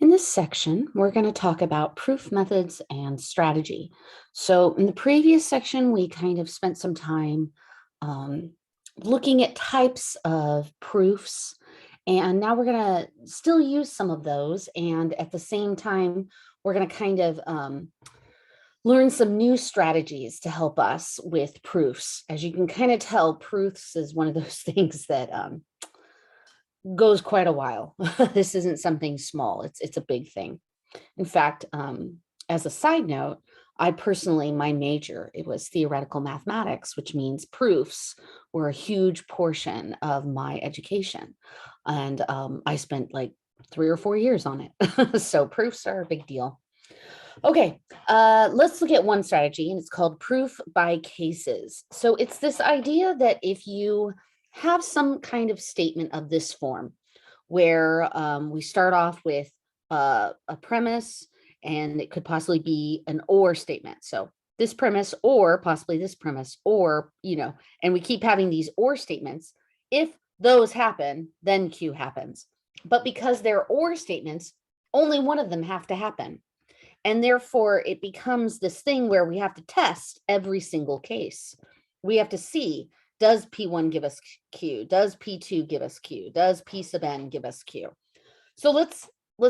In this section, we're going to talk about proof methods and strategy. So in the previous section, we kind of spent some time um, looking at types of proofs, and now we're going to still use some of those. And at the same time, we're going to kind of learn some new strategies to help us with proofs. As you can kind of tell, proofs is one of those things that goes quite a while. This isn't something small. It's a big thing. In fact, as a side note, I personally, my major, it was theoretical mathematics, which means proofs were a huge portion of my education. And I spent like 3 or 4 years on it. So proofs are a big deal. Okay, let's look at one strategy, and it's called proof by cases. So it's this idea that if you have some kind of statement of this form, where we start off with a premise, and it could possibly be an or statement. So this premise, or possibly this premise, or, and we keep having these or statements. If those happen, then Q happens. But because they're or statements, only one of them have to happen. And therefore, it becomes this thing where we have to test every single case. We have to see, does P1 give us Q? Does P2 give us Q? Does P sub n give us Q? So let's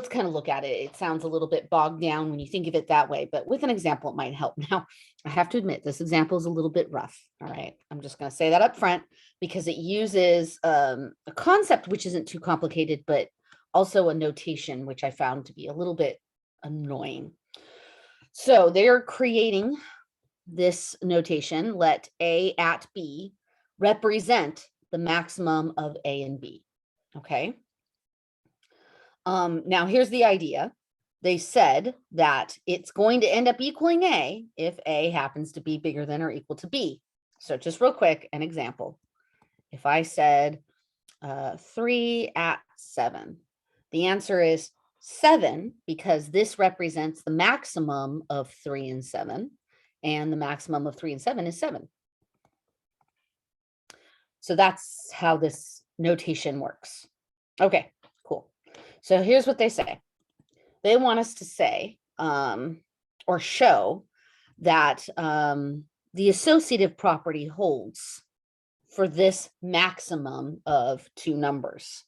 kind of look at it. It sounds a little bit bogged down when you think of it that way, but with an example, it might help. Now, I have to admit, this example is a little bit rough. All right. I'm just going to say that up front because it uses a concept which isn't too complicated, but also a notation, which I found to be a little bit annoying. So they're creating this notation, let A at B represent the maximum of A and B. Okay. Now here's the idea. They said that it's going to end up equaling A if A happens to be bigger than or equal to B. So just real quick, an example. If I said 3 at 7, the answer is 7 because this represents the maximum of 3 and 7, and the maximum of 3 and 7 is 7. So that's how this notation works. Okay, cool. So here's what they say. They want us to say or show that the associative property holds for this maximum of two numbers.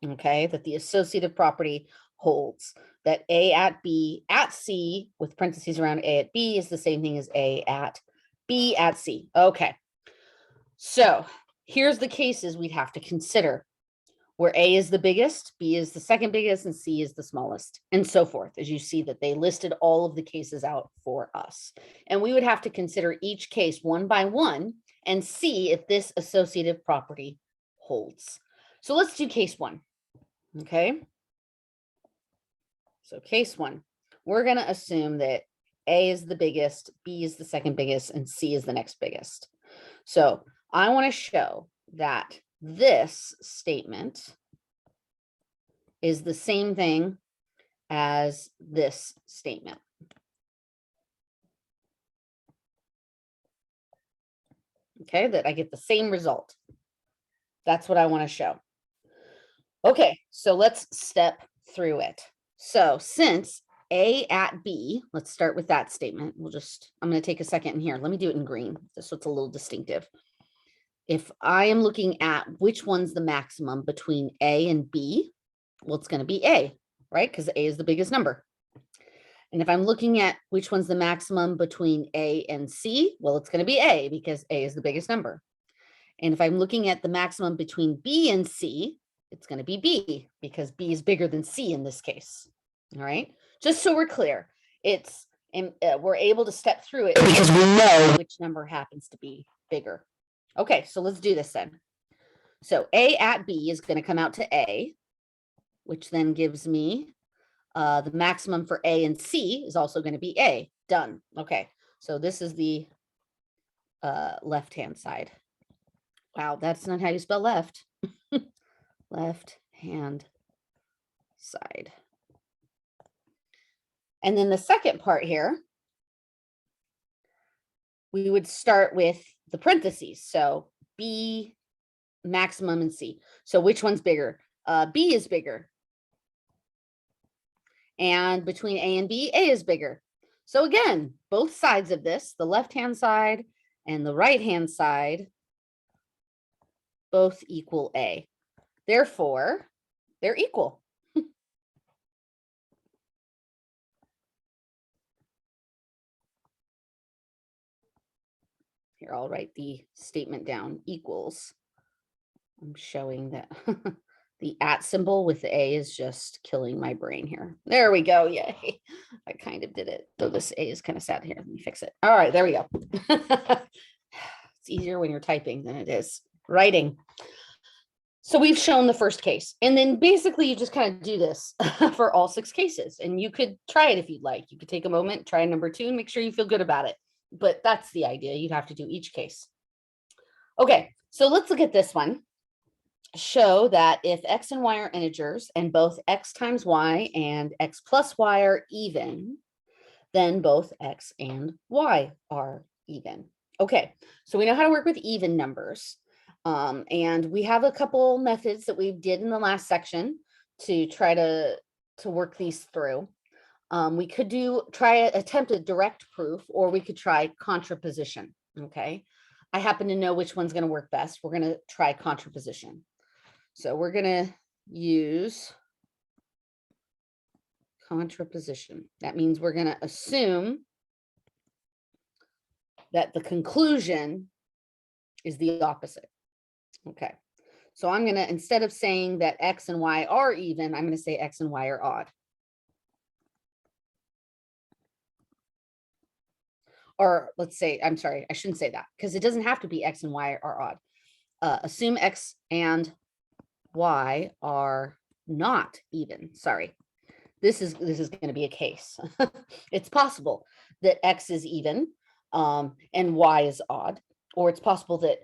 Okay, that the associative property holds that A at B at C with parentheses around A at B is the same thing as A at B at C. Okay, so here's the cases we'd have to consider where A is the biggest, B is the second biggest, and C is the smallest, and so forth. As you see that they listed all of the cases out for us. And we would have to consider each case one by one and see if this associative property holds. So let's do case one. Okay. So case one, we're going to assume that A is the biggest, B is the second biggest, and C is the next biggest. So I want to show that this statement is the same thing as this statement. Okay, that I get the same result. That's what I want to show. Okay, so let's step through it. So since A at B, let's start with that statement. I'm going to take a second in here. Let me do it in green, just so it's a little distinctive. If I am looking at which one's the maximum between A and B, well, it's going to be A, right? Because A is the biggest number. And if I'm looking at which one's the maximum between A and C, well, it's going to be A because A is the biggest number. And if I'm looking at the maximum between B and C, it's going to be B because B is bigger than C in this case. All right. Just so we're clear, we're able to step through it because we know which number happens to be bigger. Okay, so let's do this then. So A at B is going to come out to A, which then gives me the maximum for A and C is also going to be A. Done. Okay, so this is the left-hand side. Wow, that's not how you spell left. Left-hand side. And then the second part here, we would start with the parentheses. So B, maximum, and C. So which one's bigger? B is bigger. And between A and B, A is bigger. So again, both sides of this, the left-hand side and the right-hand side, both equal A. Therefore, they're equal. Here, I'll write the statement down, equals. I'm showing that the at symbol with the A is just killing my brain here. There we go. Yay. I kind of did it, though this A is kind of sad here. Let me fix it. All right, there we go. It's easier when you're typing than it is writing. So we've shown the first case, and then basically you just kind of do this for all 6 cases, and you could try it if you'd like. You could take a moment, try number 2, and make sure you feel good about it. But that's the idea. You'd have to do each case. Okay, so let's look at this one. Show that if x and y are integers and both x times y and x plus y are even, then both x and y are even. Okay, so we know how to work with even numbers. And we have a couple methods that we did in the last section to try to work these through. We could attempt a direct proof, or we could try contraposition. Okay, I happen to know which one's going to work best. We're going to try contraposition. So we're going to use contraposition. That means we're going to assume that the conclusion is the opposite. Okay, so I'm going to, instead of saying that x and y are even, I'm going to say x and y are odd. Or let's say, I'm sorry, I shouldn't say that, because it doesn't have to be x and y are odd. Assume x and y are not even. Sorry, this is going to be a case. It's possible that x is even and y is odd, or it's possible that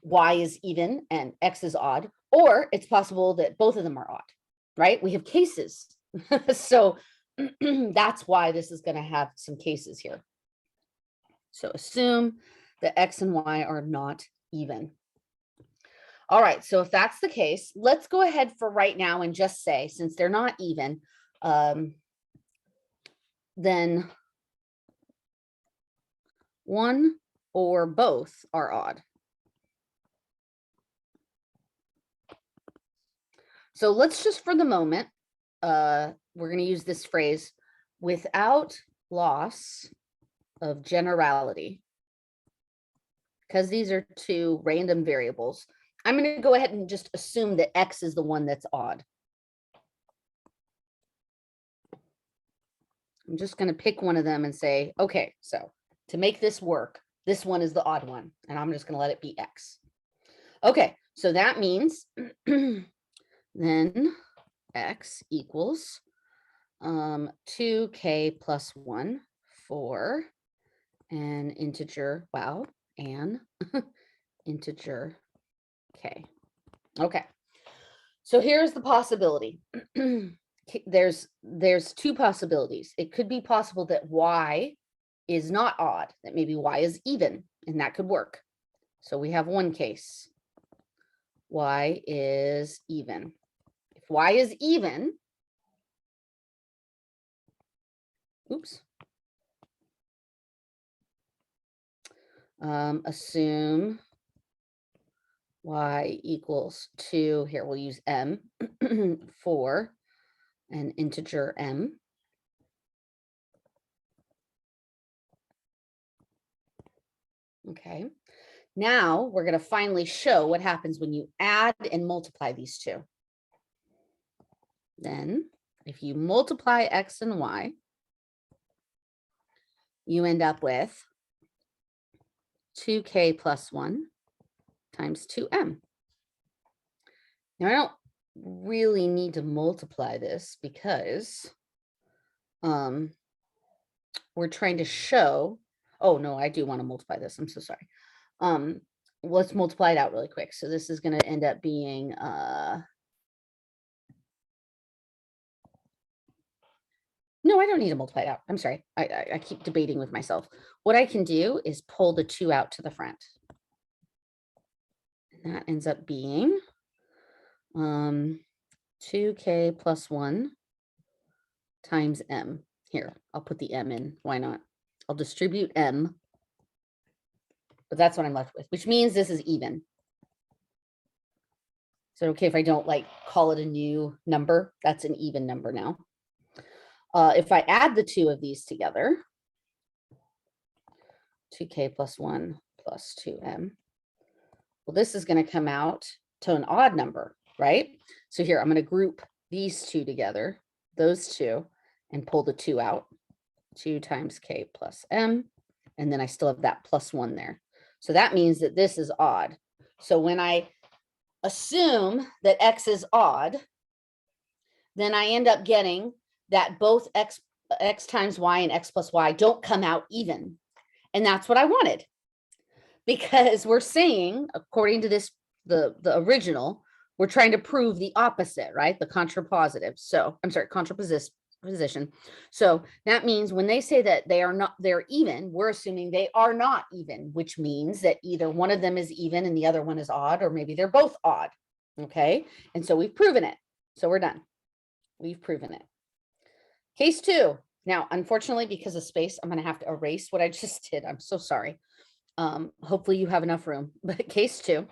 y is even and x is odd, or it's possible that both of them are odd, right? We have cases. So that's why this is going to have some cases here. So assume that x and y are not even. All right, so if that's the case, let's go ahead for right now and just say, since they're not even, then one or both are odd. So let's just, for the moment, we're going to use this phrase, without loss of generality, because these are 2 random variables. I'm going to go ahead and just assume that x is the one that's odd. I'm just going to pick one of them and say, okay, so to make this work, this one is the odd one, and I'm just going to let it be x. Okay, so that means then x equals 2k plus 1 for an integer, wow, an integer k. Okay, so here's the possibility. There's 2 possibilities. It could be possible that y is not odd, that maybe y is even, and that could work. So we have one case. Y is even. If y is even, oops. Assume y equals 2, here we'll use m, for an integer m. Okay, now we're going to finally show what happens when you add and multiply these 2. Then, if you multiply x and y, you end up with 2k plus 1 times 2m. Now, I don't really need to multiply this because we're trying to show, oh no, I do want to multiply this. I'm so sorry. Let's multiply it out really quick. So this is going to end up being no, I don't need to multiply it out. I'm sorry. I keep debating with myself. What I can do is pull the 2 out to the front. And that ends up being 2k plus 1 times m. Here, I'll put the m in. Why not? I'll distribute m, but that's what I'm left with, which means this is even. Is it okay if I don't like call it a new number? That's an even number now. If I add the two of these together, 2k plus 1 plus 2m, well, this is going to come out to an odd number, right? So here, I'm going to group these two together, those two, and pull the 2 out. 2 times k plus m, and then I still have that plus 1 there. So that means that this is odd. So when I assume that x is odd, then I end up getting that both x times y and x plus y don't come out even. And that's what I wanted. Because we're saying, according to this, the original, we're trying to prove the opposite, right? The contrapositive. So I'm sorry, contraposition. So that means when they say that they're even, we're assuming they are not even, which means that either one of them is even and the other one is odd, or maybe they're both odd. Okay. And so we've proven it. So we're done. We've proven it. Case 2. Now, unfortunately, because of space, I'm going to have to erase what I just did. I'm so sorry. Hopefully you have enough room, but case 2.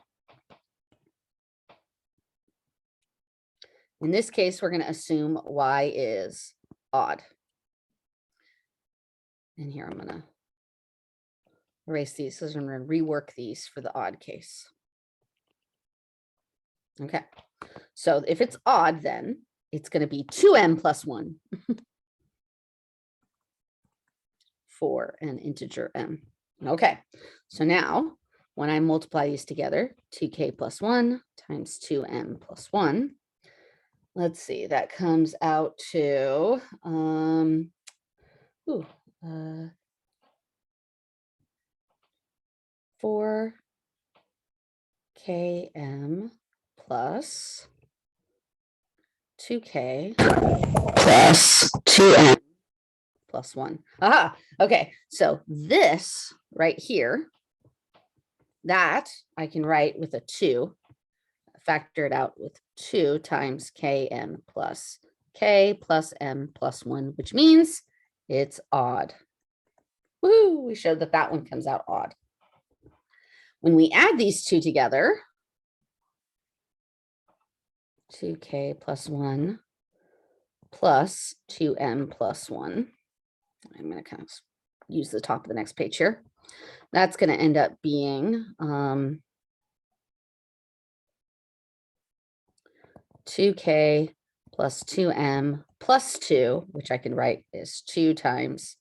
In this case, we're going to assume y is odd. And here I'm going to erase these. So I'm going to rework these for the odd case. Okay. So if it's odd, then it's going to be 2m plus 1 for an integer m. Okay. So now when I multiply these together, 2k plus 1 times 2m plus 1, let's see, that comes out to 4km plus 2k plus 2m plus 1. Aha, okay, so this right here, that I can write with a 2, factor it out with 2 times km plus k plus m plus 1, which means it's odd. Woo, we showed that that one comes out odd. When we add these two together, 2k plus 1 plus 2m plus 1, I'm going to kind of use the top of the next page here. That's going to end up being 2k plus 2m plus 2, which I can write is 2 times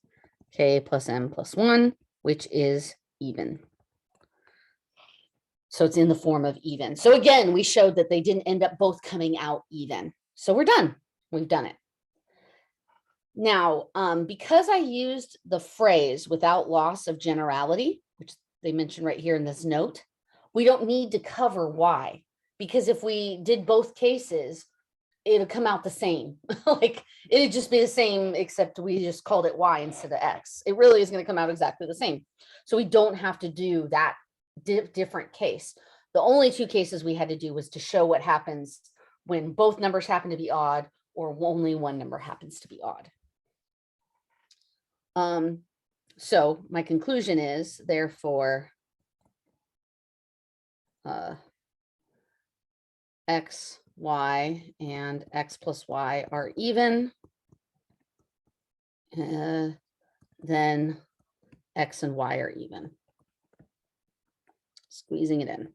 k plus m plus 1, which is even. So it's in the form of even. So again, we showed that they didn't end up both coming out even. So we're done. We've done it. Now, because I used the phrase without loss of generality, which they mentioned right here in this note, we don't need to cover why, because if we did both cases, it'll come out the same. Like it'd just be the same, except we just called it y instead of x. It really is going to come out exactly the same. So we don't have to do that different case. The only two cases we had to do was to show what happens when both numbers happen to be odd or only one number happens to be odd. So my conclusion is, therefore, x, y, and x plus y are even, then x and y are even. Squeezing it in.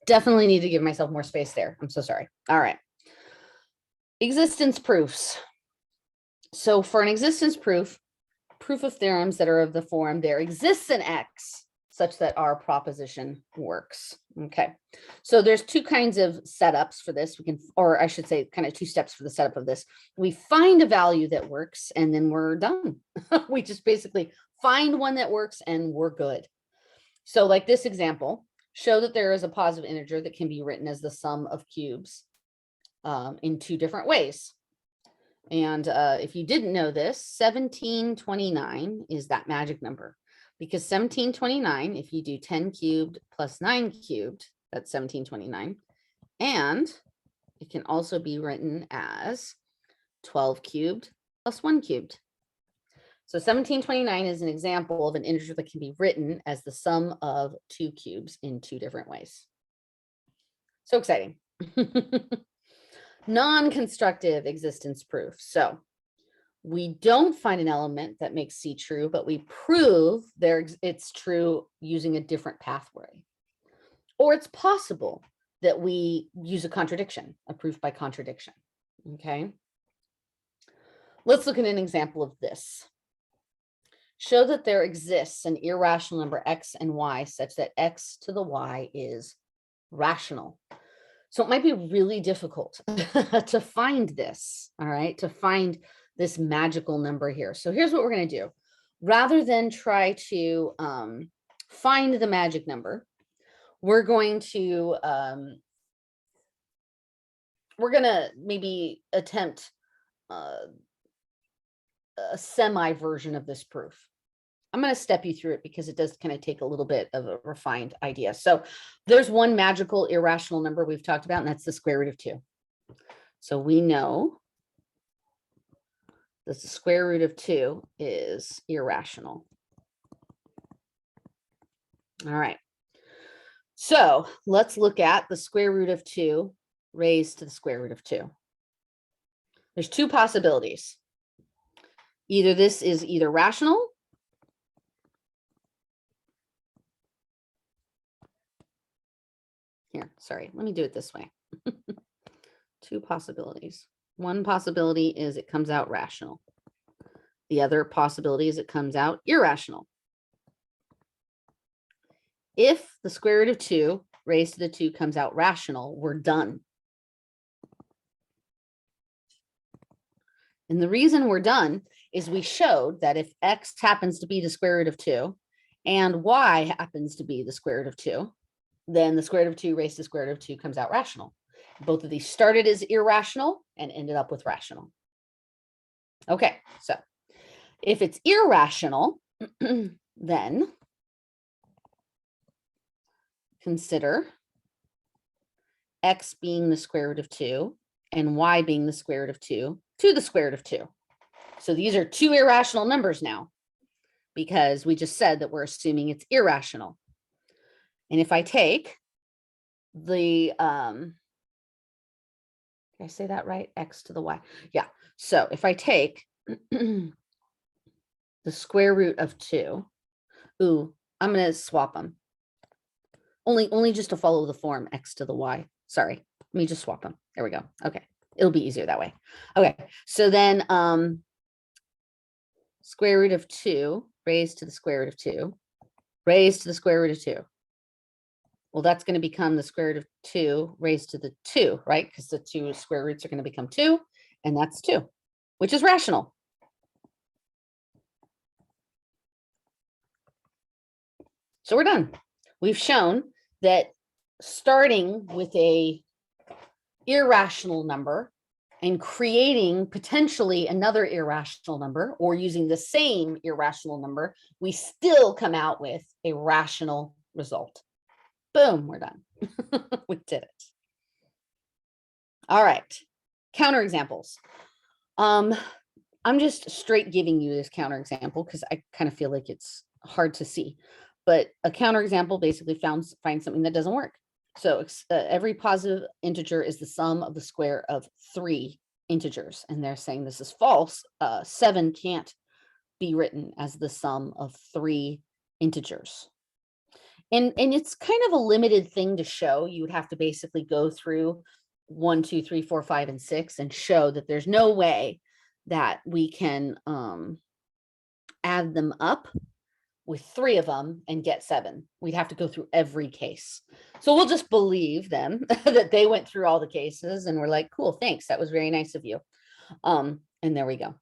Definitely need to give myself more space there. I'm so sorry. All right. Existence proofs. So for an existence proof, proof of theorems that are of the form there exists an x such that our proposition works. Okay. So there's two kinds of setups for this. We can, or I should say kind of two steps for the setup of this. We find a value that works and then we're done. We just basically find one that works and we're good. So like this example, show that there is a positive integer that can be written as the sum of cubes in two different ways. And if you didn't know this, 1729 is that magic number, because 1729, if you do 10 cubed plus 9 cubed, that's 1729. And it can also be written as 12 cubed plus 1 cubed. So 1729 is an example of an integer that can be written as the sum of 2 cubes in 2 different ways. So exciting. Non-constructive existence proof. So we don't find an element that makes C true, but we prove it's true using a different pathway. Or it's possible that we use a contradiction, a proof by contradiction. Okay. Let's look at an example of this. Show that there exists an irrational number x and y such that x to the y is rational. So it might be really difficult to find this, all right, to find this magical number here. So here's what we're going to do. Rather than try to find the magic number, we're going to maybe attempt a semi version of this proof. I'm going to step you through it because it does kind of take a little bit of a refined idea. So there's one magical irrational number we've talked about, and that's the square root of 2. So we know that the square root of 2 is irrational. All right. So let's look at the square root of 2 raised to the square root of 2. There's 2 possibilities. Either this is either rational here, sorry, let me do it this way. 2 possibilities. One possibility is it comes out rational. The other possibility is it comes out irrational. If the square root of 2 raised to the 2 comes out rational, we're done. And the reason we're done is we showed that if x happens to be the square root of 2 and y happens to be the square root of 2, then the square root of 2 raised to the square root of 2 comes out rational. Both of these started as irrational and ended up with rational. Okay, so if it's irrational, then consider x being the square root of 2 and y being the square root of 2 to the square root of 2. So these are 2 irrational numbers now because we just said that we're assuming it's irrational. And if I take the, did I say that right? X to the y. Yeah. So if I take the square root of 2, I'm going to swap them. Only just to follow the form x to the y. Sorry, let me just swap them. There we go. Okay, it'll be easier that way. Okay, so then square root of 2 raised to the square root of 2 raised to the square root of 2. Well, that's going to become the square root of 2 raised to the 2, right? Because the 2 square roots are going to become 2, and that's 2, which is rational. So we're done. We've shown that starting with a irrational number and creating potentially another irrational number or using the same irrational number, we still come out with a rational result. Boom, we're done. We did it. All right, counterexamples. I'm just straight giving you this counterexample because I kind of feel like it's hard to see. But a counterexample basically finds something that doesn't work. So every positive integer is the sum of the square of 3 integers. And they're saying this is false. 7 can't be written as the sum of 3 integers. And it's kind of a limited thing to show. You would have to basically go through 1, 2, 3, 4, 5, and 6 and show that there's no way that we can add them up with 3 of them and get 7. We'd have to go through every case. So we'll just believe them that they went through all the cases and we're like, cool, thanks. That was very nice of you. And there we go.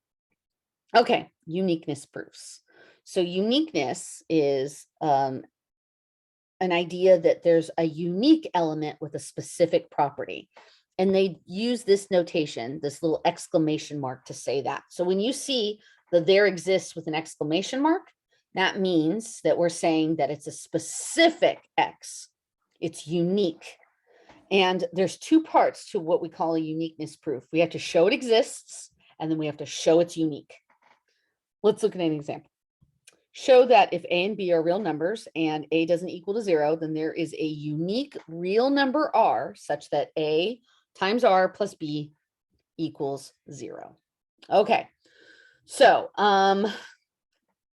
Okay, uniqueness proofs. So uniqueness is an idea that there's a unique element with a specific property. And they use this notation, this little exclamation mark to say that. So when you see the there exists with an exclamation mark, that means that we're saying that it's a specific X. It's unique. And there's 2 parts to what we call a uniqueness proof. We have to show it exists, and then we have to show it's unique. Let's look at an example. Show that if A and B are real numbers and A doesn't equal to 0, then there is a unique real number R such that A times R plus B equals 0. Okay, so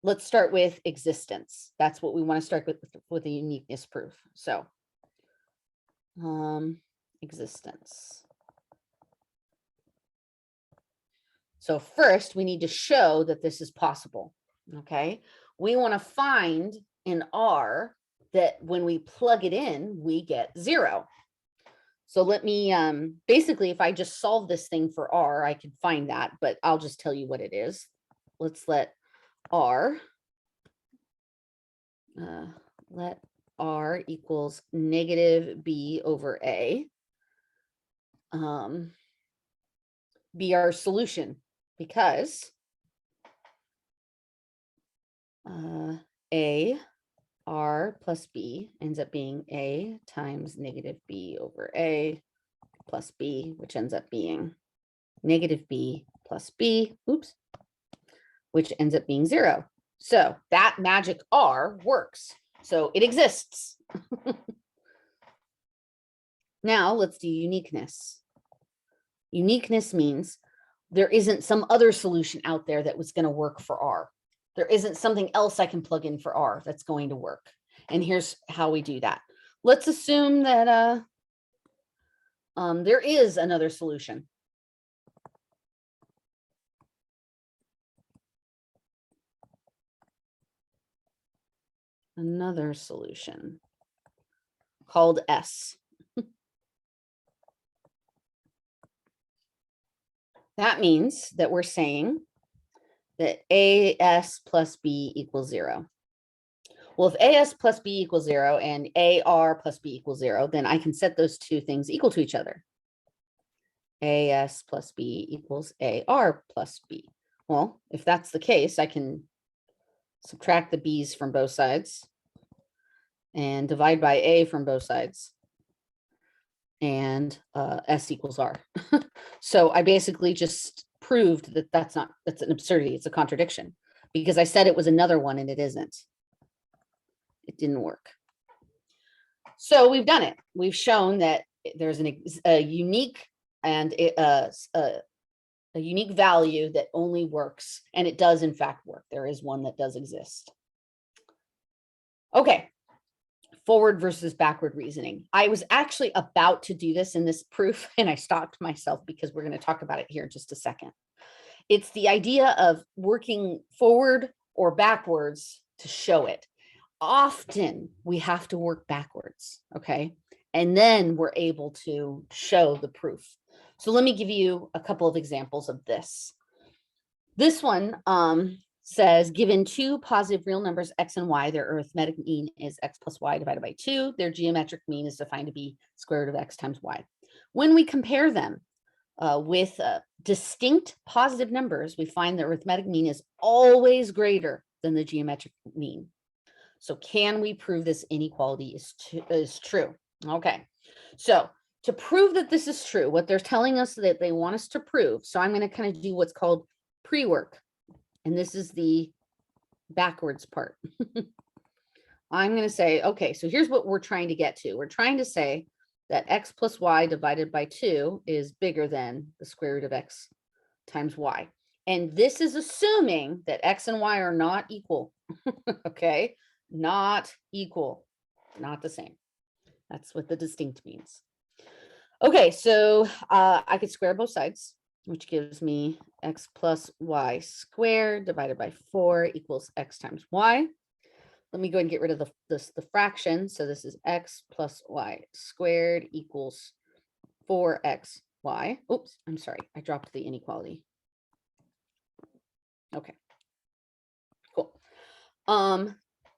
let's start with existence. That's what we want to start with a uniqueness proof. So existence. So first we need to show that this is possible. Okay, we want to find an R that when we plug it in, we get 0. So let me, basically, if I just solve this thing for R, I can find that, but I'll just tell you what it is. Let's let R equals negative B over A be our solution, because A R plus B ends up being A times negative B over A plus B, which ends up being negative B plus B, oops, which ends up being 0. So that magic R works. So it exists. Now let's do uniqueness. Uniqueness means there isn't some other solution out there that was going to work for R. There isn't something else I can plug in for R that's going to work. And here's how we do that. Let's assume that there is another solution. Another solution called S. That means that we're saying that AS plus B equals 0. Well, if AS plus B equals 0 and AR plus B equals 0, then I can set those two things equal to each other. AS plus B equals AR plus B. Well, if that's the case, I can subtract the B's from both sides and divide by A from both sides. And S equals R. So I basically just proved that that's an absurdity. It's a contradiction, because I said it was another one and it isn't. It didn't work. So we've done it. We've shown that there's a unique and a unique value that only works, and it does in fact work. There is one that does exist. Okay. Forward versus backward reasoning. I was actually about to do this in this proof, and I stopped myself because we're going to talk about it here in just a second. It's the idea of working forward or backwards to show it. Often we have to work backwards, okay? And then we're able to show the proof. So let me give you a couple of examples of this. This one says, given two positive real numbers, x and y, their arithmetic mean is x plus y divided by 2. Their geometric mean is defined to be square root of x times y. When we compare them with distinct positive numbers, we find the arithmetic mean is always greater than the geometric mean. So can we prove this inequality is true? Okay, so to prove that this is true, what they're telling us that they want us to prove, so I'm going to kind of do what's called pre-work. And this is the backwards part. I'm going to say, okay, so here's what we're trying to get to. We're trying to say that x plus y divided by 2 is bigger than the square root of x times y. And this is assuming that x and y are not equal. Okay, not equal, not the same. That's what the distinct means. Okay, so I could square both sides, which gives me x plus y squared divided by 4 equals x times y. Let me go ahead and get rid of the fraction. So this is x plus y squared equals 4xy. Oops, I'm sorry, I dropped the inequality. Okay, cool.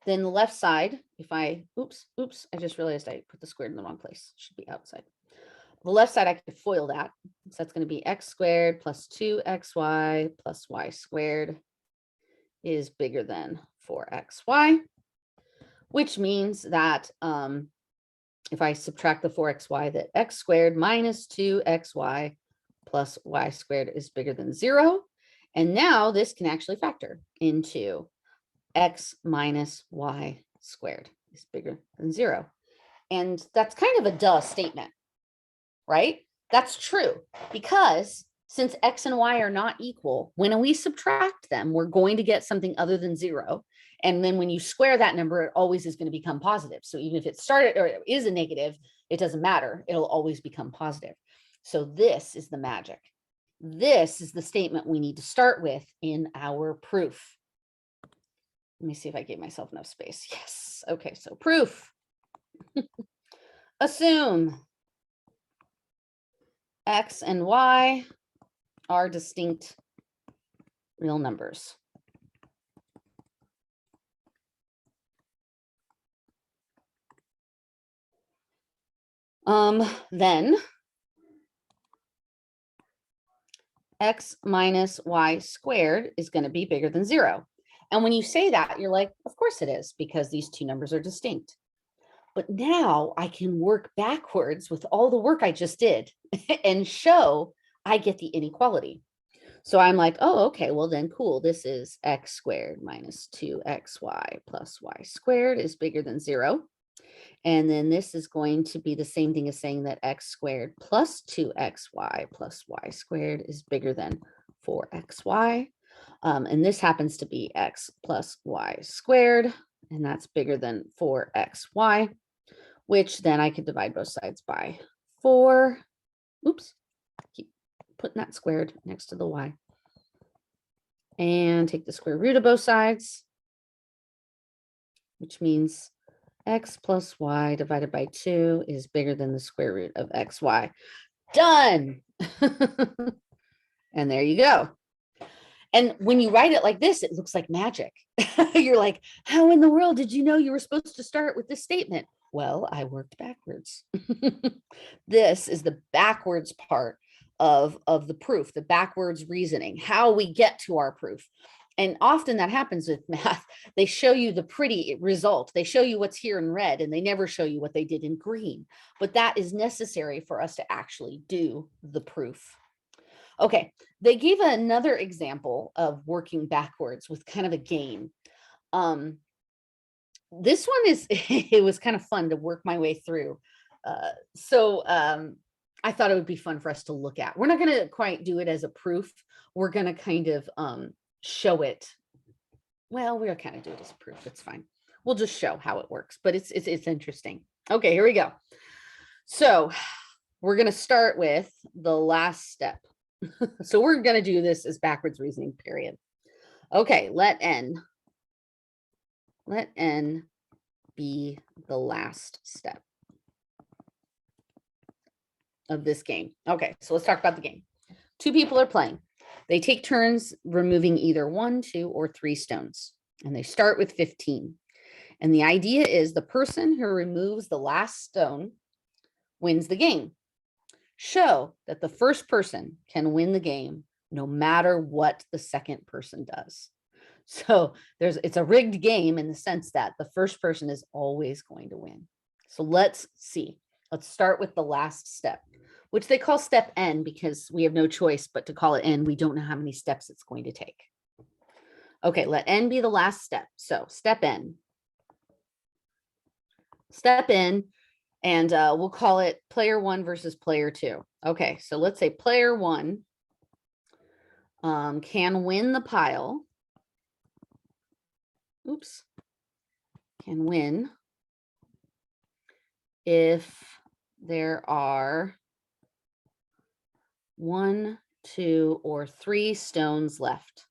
Then the left side, if I, oops, I just realized I put the squared in the wrong place. It should be outside. The left side, I could FOIL that. So that's going to be x squared plus 2xy plus y squared is bigger than 4xy, which means that if I subtract the 4xy, that x squared minus 2xy plus y squared is bigger than 0. And now this can actually factor into x minus y squared is bigger than 0. And that's kind of a duh statement, right? That's true because since x and y are not equal, when we subtract them, we're going to get something other than 0. And then when you square that number, it always is going to become positive. So even if it started or it is a negative, it doesn't matter. It'll always become positive. So this is the magic. This is the statement we need to start with in our proof. Let me see if I gave myself enough space. Yes. Okay, so proof. Assume x and y are distinct real numbers. Then x minus y squared is going to be bigger than 0. And when you say that, you're like, of course it is, because these two numbers are distinct. But now I can work backwards with all the work I just did and show I get the inequality. So I'm like, oh, okay, well then cool. This is x squared minus 2xy plus y squared is bigger than 0. And then this is going to be the same thing as saying that x squared plus 2xy plus y squared is bigger than 4xy. And this happens to be x plus y squared, and that's bigger than 4xy, which then I could divide both sides by 4. Oops, keep putting that squared next to the y. And take the square root of both sides, which means x plus y divided by 2 is bigger than the square root of xy. Done. And there you go. And when you write it like this, it looks like magic. You're like, how in the world did you know you were supposed to start with this statement? Well, I worked backwards. This is the backwards part of the proof, the backwards reasoning, how we get to our proof. And often that happens with math. They show you the pretty result. They show you what's here in red, and they never show you what they did in green. But that is necessary for us to actually do the proof. Okay, they gave another example of working backwards with kind of a game. This one is, it was kind of fun to work my way through. I thought it would be fun for us to look at. We're not going to quite do it as a proof. We're going to kind of show it. Well, we'll kind of do it as a proof. It's fine. We'll just show how it works, but it's interesting. Okay, here we go. So we're going to start with the last step. So we're going to do this as backwards reasoning, period. Okay, let n be the last step of this game. Okay, so let's talk about the game. 2 people are playing. They take turns removing either 1, 2, or 3 stones, and they start with 15. And the idea is the person who removes the last stone wins the game. Show that the first person can win the game no matter what the second person does. So it's a rigged game in the sense that the first person is always going to win. So let's see. Let's start with the last step, which they call step n because we have no choice but to call it n. We don't know how many steps it's going to take. Okay, let n be the last step. So step n. Step in, and we'll call it player 1 versus player 2. Okay, so let's say player 1 can win the pile. Oops. Can win if there are 1, 2, or 3 stones left.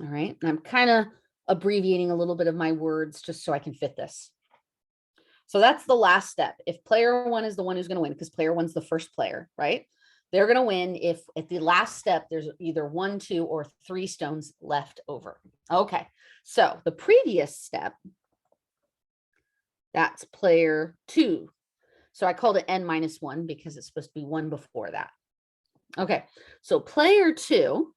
All right, and I'm kind of abbreviating a little bit of my words just so I can fit this. So that's the last step. If player 1 is the one who's going to win, because player 1's the first player, right? They're going to win if at the last step, there's either 1, 2, or 3 stones left over. Okay, so the previous step, that's player 2. So I called it n minus 1 because it's supposed to be 1 before that. Okay, so player 2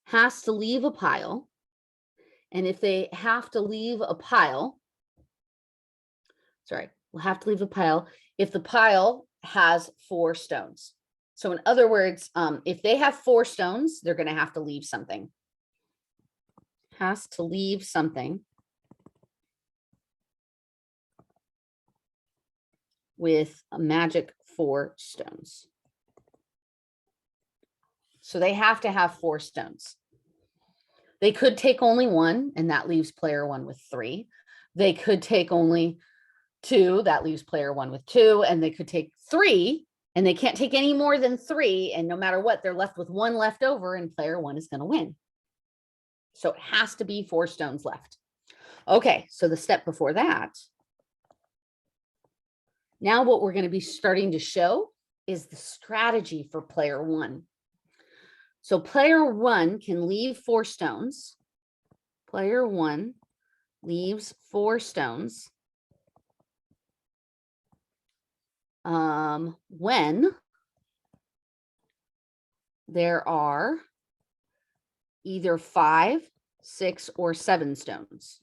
has to leave a pile. And if they have to leave a pile, will have to leave a pile if the pile has 4 stones. So in other words, if they have 4 stones, they're going to have to leave something. Has to leave something with a magic 4 stones. So they have to have 4 stones. They could take only 1, and that leaves player 1 with 3. They could take only 2, that leaves player 1 with 2, and they could take 3, and they can't take any more than 3, and no matter what, they're left with 1 left over, and player 1 is going to win. So it has to be 4 stones left. Okay, so the step before that. Now what we're going to be starting to show is the strategy for player 1. So player 1 can leave 4 stones. Player 1 leaves 4 stones when there are either 5, 6, or 7 stones.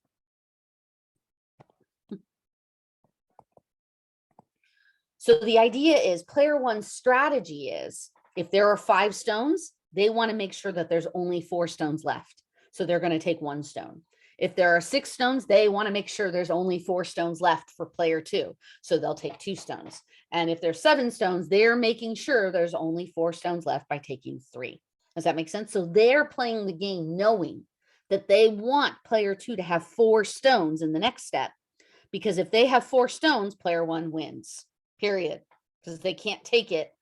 So the idea is player 1's strategy is if there are 5 stones, they want to make sure that there's only 4 stones left. So they're going to take 1 stone. If there are 6 stones, they want to make sure there's only 4 stones left for player 2. So they'll take 2 stones. And if there's 7 stones, they're making sure there's only 4 stones left by taking 3. Does that make sense? So they're playing the game knowing that they want player 2 to have 4 stones in the next step. Because if they have 4 stones, player 1 wins, period. Because they can't take it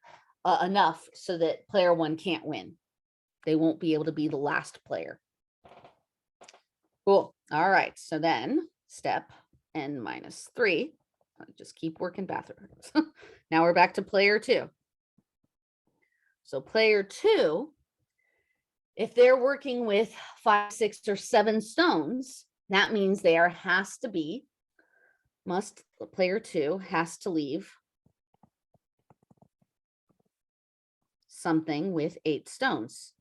enough so that player 1 can't win. They won't be able to be the last player. Cool. All right. So then step n minus 3. I'll just keep working backwards. Now we're back to player 2. So player 2, if they're working with 5, 6, or 7 stones, that means player 2 has to leave something with 8 stones.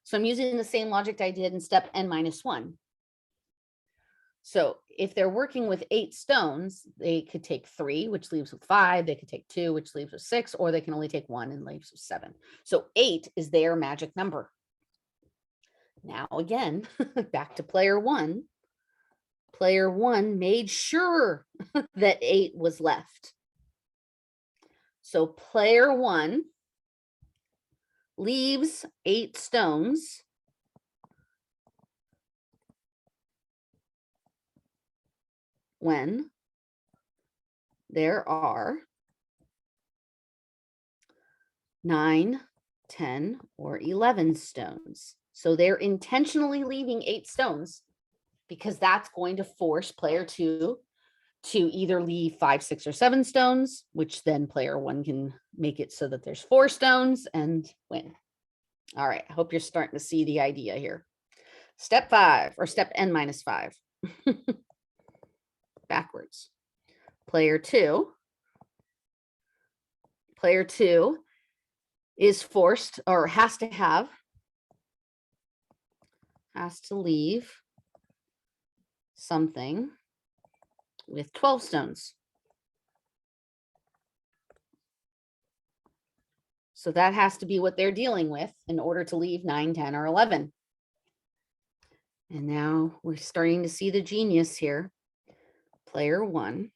So I'm using the same logic I did in step n minus 1. So if they're working with 8 stones, they could take 3, which leaves with 5. They could take 2, which leaves with 6, or they can only take 1 and leaves with 7. So 8 is their magic number. Now again, back to player 1. Player 1 made sure that 8 was left. So player 1 leaves 8 stones when there are 9, 10, or 11 stones. So they're intentionally leaving 8 stones because that's going to force player 2 to either leave 5, 6, or 7 stones, which then player 1 can make it so that there's 4 stones and win. All right, I hope you're starting to see the idea here. Step 5, or step n minus 5. Backwards. Player 2 is forced or has to leave something with 12 stones. So that has to be what they're dealing with in order to leave 9, 10, or 11. And now we're starting to see the genius here. Player 1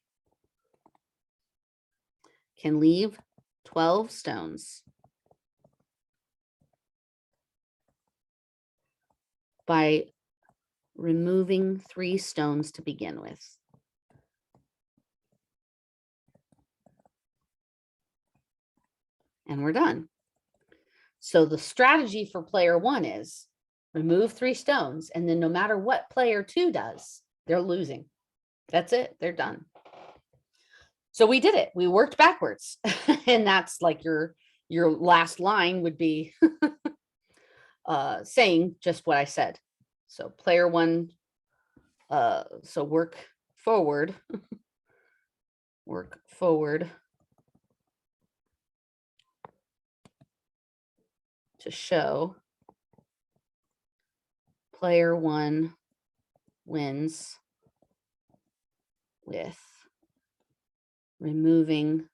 can leave 12 stones by removing 3 stones to begin with. And we're done. So the strategy for player 1 is remove 3 stones, and then no matter what player 2 does, they're losing. That's it. They're done. So we did it. We worked backwards. And that's like your last line would be saying just what I said. So player 1, so work forward to show player 1 wins with removing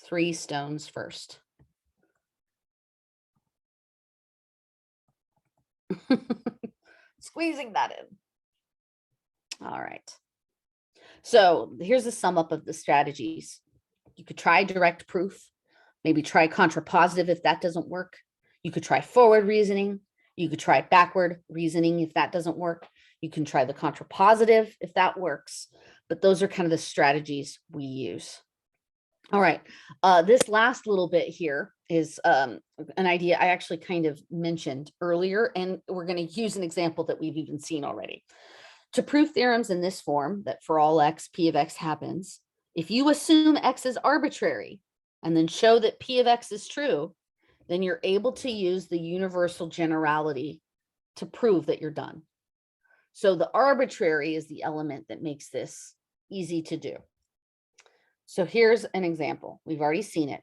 3 stones first. Squeezing that in. All right. So here's a sum up of the strategies. You could try direct proof, maybe try contrapositive if that doesn't work. You could try forward reasoning. You could try backward reasoning if that doesn't work. You can try the contrapositive if that works. But those are kind of the strategies we use. All right. This last little bit here is an idea I actually kind of mentioned earlier, and we're going to use an example that we've even seen already. To prove theorems in this form, that for all x, P of x happens, if you assume x is arbitrary and then show that P of x is true, then you're able to use the universal generality to prove that you're done. So the arbitrary is the element that makes this easy to do. So here's an example. We've already seen it.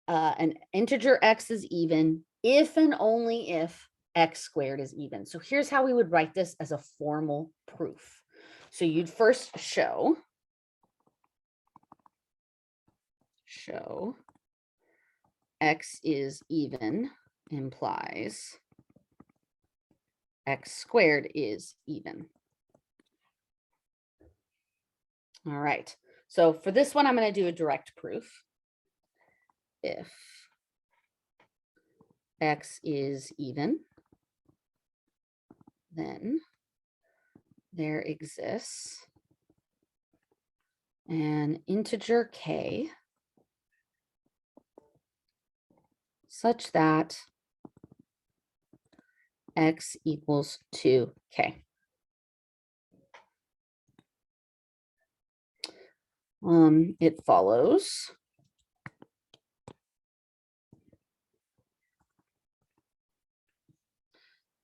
An integer x is even if and only if x squared is even. So here's how we would write this as a formal proof. So you'd first show x is even implies x squared is even. All right. So for this one, I'm going to do a direct proof. If x is even, then there exists an integer k such that x equals 2k. It follows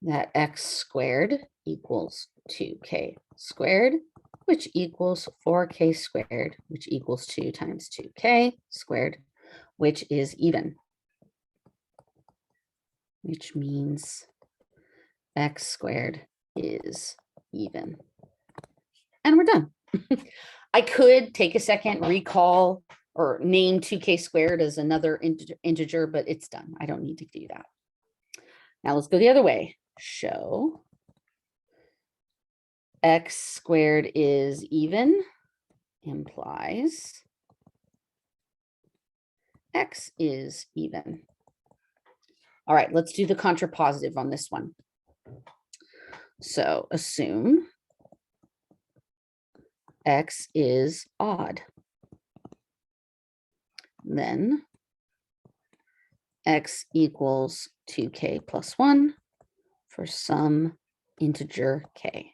that x squared equals 2k squared, which equals 4k squared, which equals 2 times 2k squared, which is even, which means x squared is even. And we're done. I could take a second, recall or name 2k squared as another integer, but it's done. I don't need to do that. Now let's go the other way. Show x squared is even implies x is even. All right, let's do the contrapositive on this one. So assume x is odd. Then x equals 2k plus 1 for some integer k.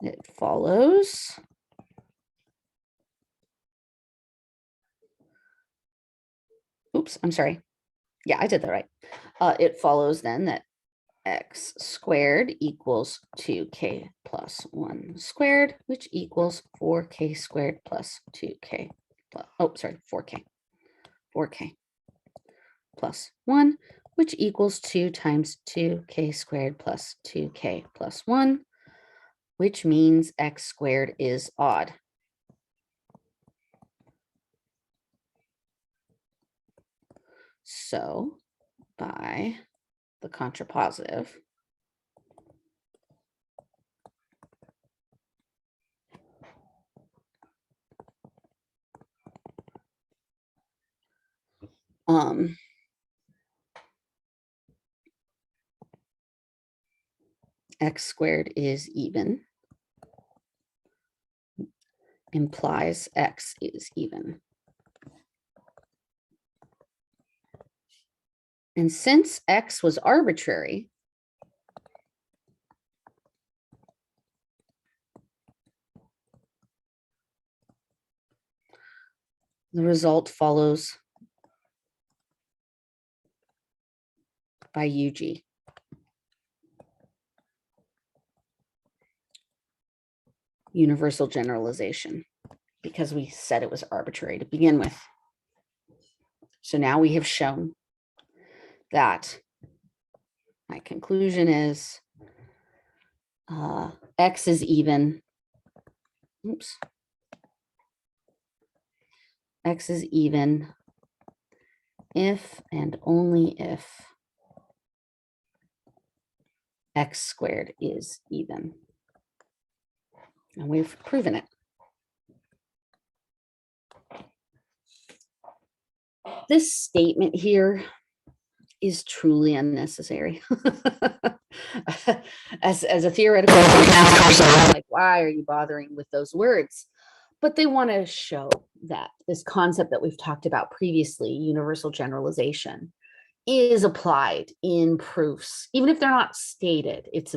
It follows oops, I'm sorry. Yeah, I did that right. It follows then that x squared equals 2k plus 1 squared, which equals 4k squared plus 2k plus, 4k plus 1, which equals 2 times 2k squared plus 2k plus 1, which means x squared is odd. So by the contrapositive, x squared is even implies x is even. And since x was arbitrary, the result follows by UG. Universal generalization, because we said it was arbitrary to begin with. So now we have shown that my conclusion is X is even. Oops. X is even if and only if X squared is even. And we've proven it. This statement here is truly unnecessary. as a theoretical, like, why are you bothering with those words? But they want to show that this concept that we've talked about previously, universal generalization, is applied in proofs. Even if they're not stated, it's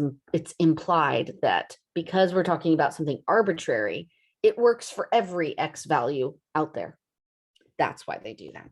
implied that because we're talking about something arbitrary, it works for every X value out there. That's why they do that.